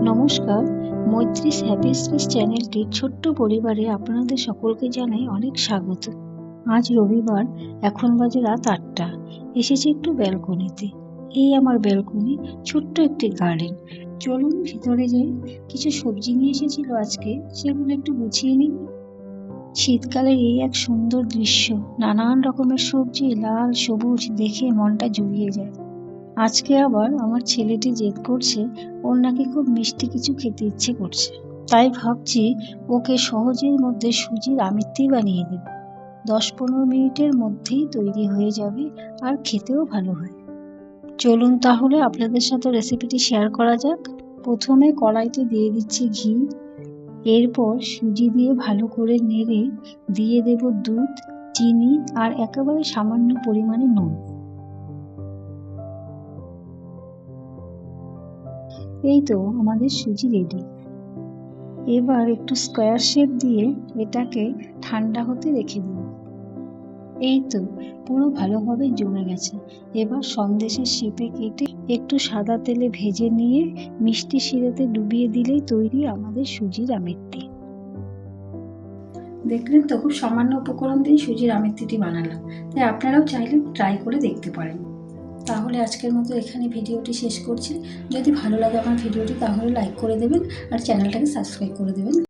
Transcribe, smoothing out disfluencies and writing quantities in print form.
নমস্কার, মৈত্রীস happy space চ্যানেলটির ছোট্ট পরিবারে আপনাদের সকলকে জানাই অনেক স্বাগত। আজ রবিবার, এখন বাজে রাত 8টা। এসেছি একটু ব্যালকনিতে। এই আমার ব্যালকনি, ছোট্ট একটি গার্ডেন। চলুন ভিতরে যাই। কিছু সবজি নিয়ে এসেছিল আজকে, সেগুলো একটু গুছিয়ে নিই। শীতকালের এই এক সুন্দর দৃশ্য, নানান রকমের সবজি লাল সবুজ দেখে মনটা জুড়িয়ে যায়। আজকে আবার আমার ছেলেটি জেদ করছে, ওর নাকি খুব মিষ্টি কিছু খেতে ইচ্ছে করছে। তাই ভাবছি ওকে সহজের মধ্যে সুজির আমিত্তি বানিয়ে দেব। 10-15 মিনিটের মধ্যেই তৈরি হয়ে যাবে, আর খেতেও ভালো হয়। চলুন তাহলে আপনাদের সাথে রেসিপিটি শেয়ার করা যাক। প্রথমে কড়াইতে দিয়ে দিচ্ছি ঘি, এরপর সুজি দিয়ে ভালো করে নেড়ে দিয়ে দেব দুধ, চিনি আর একেবারে সামান্য পরিমাণে নুন। এই তো আমাদের সুজি রেডি। এবার একটু স্কোয়ার শেপ দিয়ে এটাকে ঠান্ডা হতে রেখে দিন। এই তো পুরো ভালোভাবে জমে গেছে। এবার সন্দেশের শেপে কেটে একটু সাদা তেলে ভেজে নিয়ে মিষ্টি শিরাতে ডুবিয়ে দিলেই তৈরি আমাদের সুজির আমিত্তি। দেখলেন তো, খুব সামান্য উপকরণ দিয়ে সুজির আমিত্তিটি বানালাম। তাই আপনারাও চাইলে ট্রাই করে দেখতে পারেন। তাহলে আজকের মতো এখানে ভিডিওটি শেষ করছি। যদি ভালো লাগে আমার ভিডিওটি তাহলে লাইক করে দেবেন আর চ্যানেলটাকে সাবস্ক্রাইব করে দেবেন।